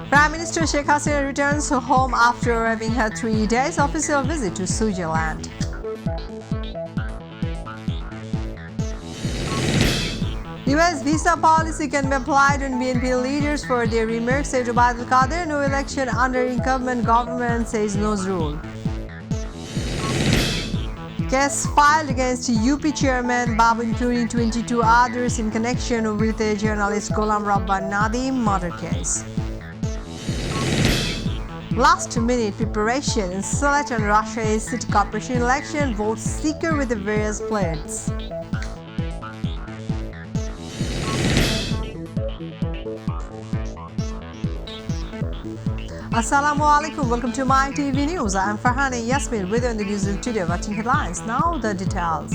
Prime Minister Sheikh Hasina returns home after having had 3 days official visit to Switzerland. US visa policy can be applied on BNP leaders for their remarks, said Ubaidul Qadir. No election under incumbent government, says No's rule. Case filed against UP chairman Babu, including 22 others in connection with a journalist Ghulam Rabban Nadim murder case. Last-minute preparation in Sylhet and Russia's city corporation election, votes seeker with the various players. Assalamu alaikum. Welcome to myTV News. I am Farhana Yasmin with you on the news today. Watching headlines. Now the details.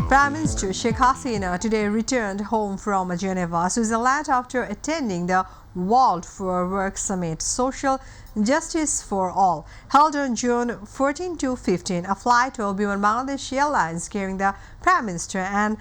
Prime Minister Sheikh Hasina today returned home from Geneva, Switzerland after attending the World for Work Summit, Social Justice for All, held on June 14 to 15. A flight of Bangladesh Airlines carrying the Prime Minister and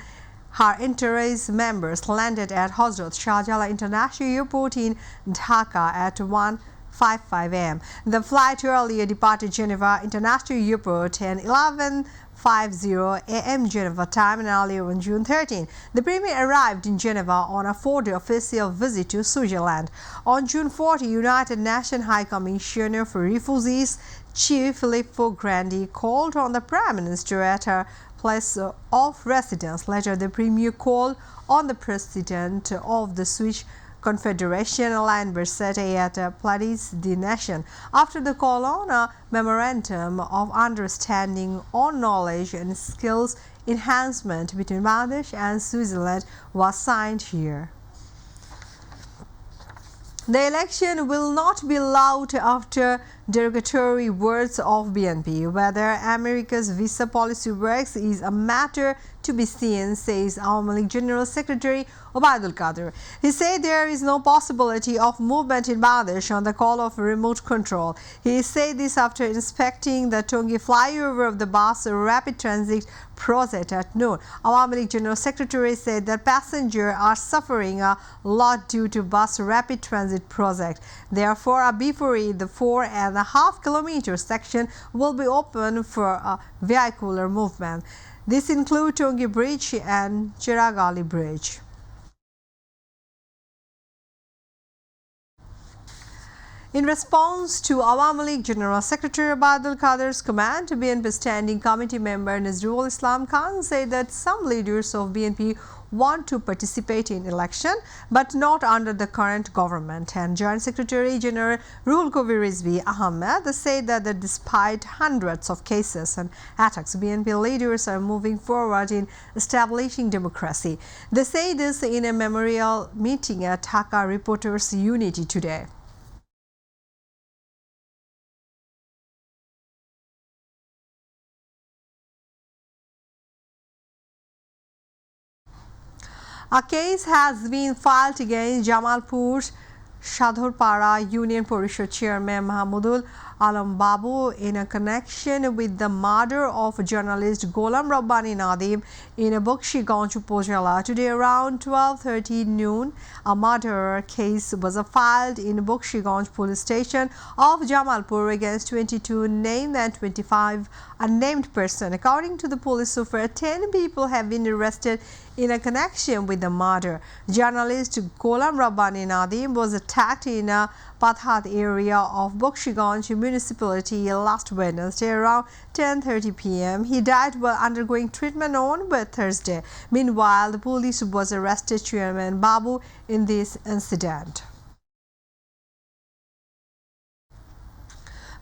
her entourage members landed at Hazrat Shahjalan International Airport in Dhaka at 1:55 a.m. The flight earlier departed Geneva International Airport at 11:50 a.m. Geneva time, and earlier on June 13. The Premier arrived in Geneva on a 4-day official visit to Switzerland. On June 40, United Nations High Commissioner for Refugees, Chief Filippo Grandi, called on the Prime Minister at her place of residence. Later, the Premier called on the President of the Swiss Confederation, Alain Berset, at Place des Nations. After the call on, a memorandum of understanding on knowledge and skills enhancement between Bangladesh and Switzerland was signed here. The election will not be allowed after derogatory words of BNP. Whether America's visa policy works is a matter to be seen, says Awami League General Secretary Ubaidul Qadir. He said there is no possibility of movement in Bangladesh on the call of remote control. He said this after inspecting the Tongi flyover of the bus rapid transit project at noon. Awami League General Secretary said that passengers are suffering a lot due to bus rapid transit project. Therefore, a B4E, the 4.5 kilometer section, will be open for vehicular movement. This includes Tongi Bridge and Chiragali Bridge. In response to Awami League General Secretary Ubaidul Qadir's command, BNP Standing Committee member Nazrul Islam Khan said that some leaders of BNP want to participate in election, but not under the current government. And Joint Secretary General Ruhul Kabir Rizvi Ahmed said that despite hundreds of cases and attacks, BNP leaders are moving forward in establishing democracy. They say this in a memorial meeting at Dhaka Reporters Unity today. A case has been filed against Jamalpur Shadhurpara Union Parishad Chairman Mahmudul Alam Babu in a connection with the murder of journalist Ghulam Rabban Nadim in Bakshi-Ganj Upazila. Today around 12:30 noon, a murder case was filed in Bakshi-Ganj police station of Jamalpur against 22 named and 25 unnamed persons. According to the police, so far 10 people have been arrested in a connection with the murder. Journalist Ghulam Rabban Nadim was attacked in a Pathat area of Bakshi-Ganj municipality last Wednesday around 10:30 p.m. He died while undergoing treatment on Thursday. Meanwhile, the police was arrested Chairman Babu in this incident.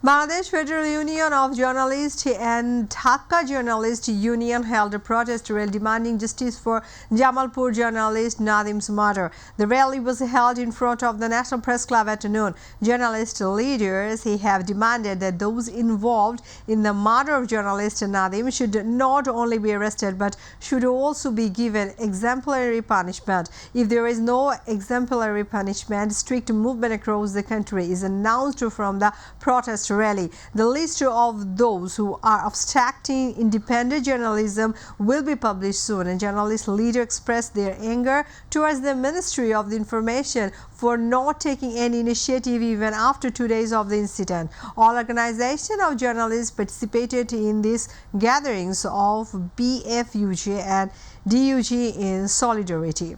Bangladesh Federal Union of Journalists and Dhaka Journalist Union held a protest rally demanding justice for Jamalpur journalist Nadim's murder. The rally was held in front of the National Press Club at noon. Journalist leaders have demanded that those involved in the murder of journalist Nadim should not only be arrested but should also be given exemplary punishment. If there is no exemplary punishment, strict movement across the country is announced from the protest protest rally. The list of those who are obstructing independent journalism will be published soon, and journalist leaders expressed their anger towards the Ministry of the Information for not taking any initiative even after 2 days of the incident. All organizations of journalists participated in these gatherings of BFUJ and DUG in solidarity.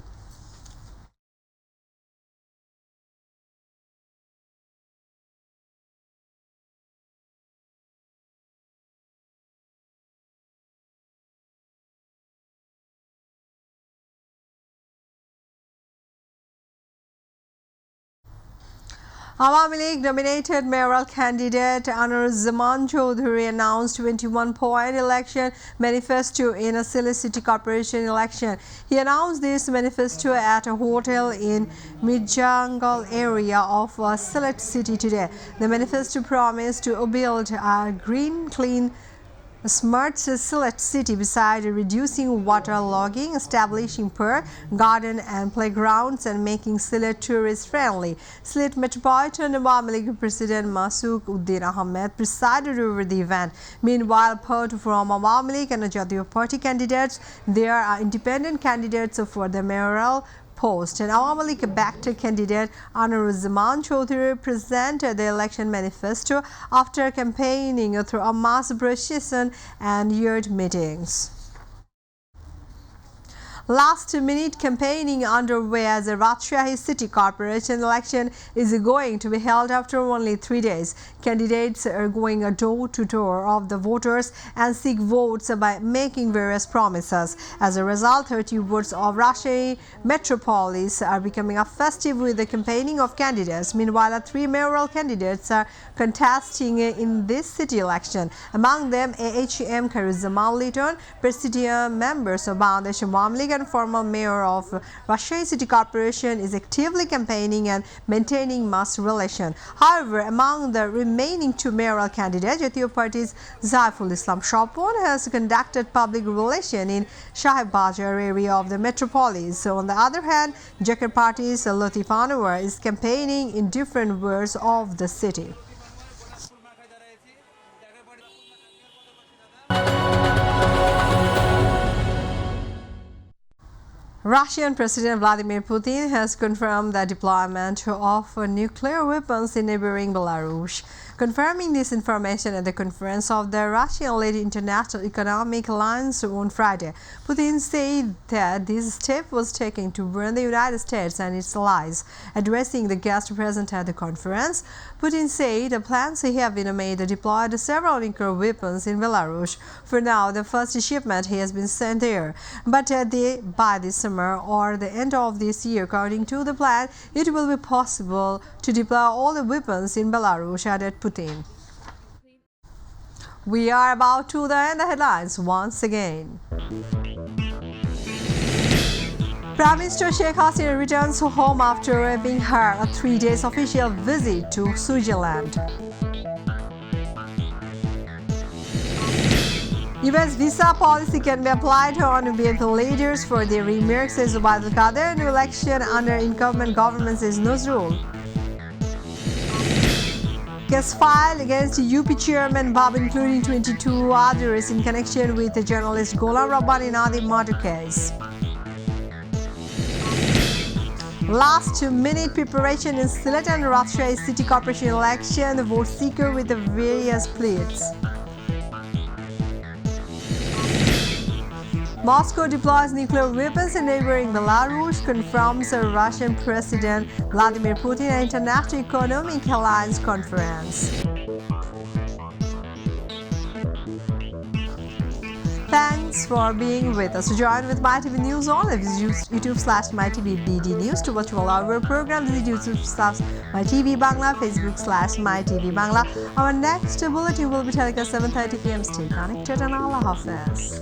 Awami League nominated mayoral candidate Zaman Chaudhuri announced 21-point election manifesto in a Sylhet City Corporation election. He announced this manifesto at a hotel in Midjangal area of Sylhet City today. The manifesto promised to build a green, clean, smart Sylhet City beside reducing water logging, establishing park, garden and playgrounds and making Sylhet tourist friendly. Sylhet Metropolitan Awami League President Masuk Uddin Ahmed presided over the event. Meanwhile, apart from Awami League and Jatiya Party candidates, there are independent candidates for the mayoral post. An Awami League-backed candidate Zaman Chaudhuri presented the election manifesto after campaigning through a mass procession and yard meetings. Last-minute campaigning underway as the Rajshahi City Corporation election is going to be held after only 3 days. Candidates are going door-to-door of the voters and seek votes by making various promises. As a result, 30 wards of Rajshahi Metropolis are becoming a festive with the campaigning of candidates. Meanwhile, 3 mayoral candidates are contesting in this city election. Among them, AHM Khairuzzaman Litton, Presidium members of Bangladesh Awami League and former mayor of Rajshahi City Corporation is actively campaigning and maintaining mass relation. However, among the remaining 2 mayoral candidates, Jatiya Party's Zaiful Islam Shopon has conducted public relation in Shahib Bajar area of the metropolis. So on the other hand, Jakar Party's Latif Anwar is campaigning in different wards of the city. Russian President Vladimir Putin has confirmed the deployment of nuclear weapons in neighboring Belarus. Confirming this information at the conference of the Russian-led International Economic Alliance on Friday, Putin said that this step was taken to warn the United States and its allies. Addressing the guests present at the conference, Putin said the plans have been made to deploy several nuclear weapons in Belarus. For now, the first shipment has been sent there, but by this summer or the end of this year, according to the plan, it will be possible to deploy all the weapons in Belarus, added Putin. We are about to end the headlines once again. Prime Minister Sheikh Hasina returns home after having her a 3-day official visit to Switzerland. US visa policy can be applied on BNP leaders for their remarks, says Zubair al-Qadir. New election under incumbent government, says Nuzrul. Case filed against UP chairman Bab, including 22 others in connection with the journalist Ghulam Rabbani Nadim murder case. Last-minute preparation in Sylhet and Rajshahi City Corporation election, the vote seeker with the various pleas. Moscow deploys nuclear weapons in neighboring Belarus, confirms the Russian President Vladimir Putin at International Economic Alliance Conference. Thanks for being with us. To join with MyTV News on, visit YouTube/mytvbd News. To watch all our programs, visit YouTube/myTV Bangla, Facebook/myTV Bangla. Our next bulletin will be telling us 7:30 p.m. Stay connected and Allah Hafiz.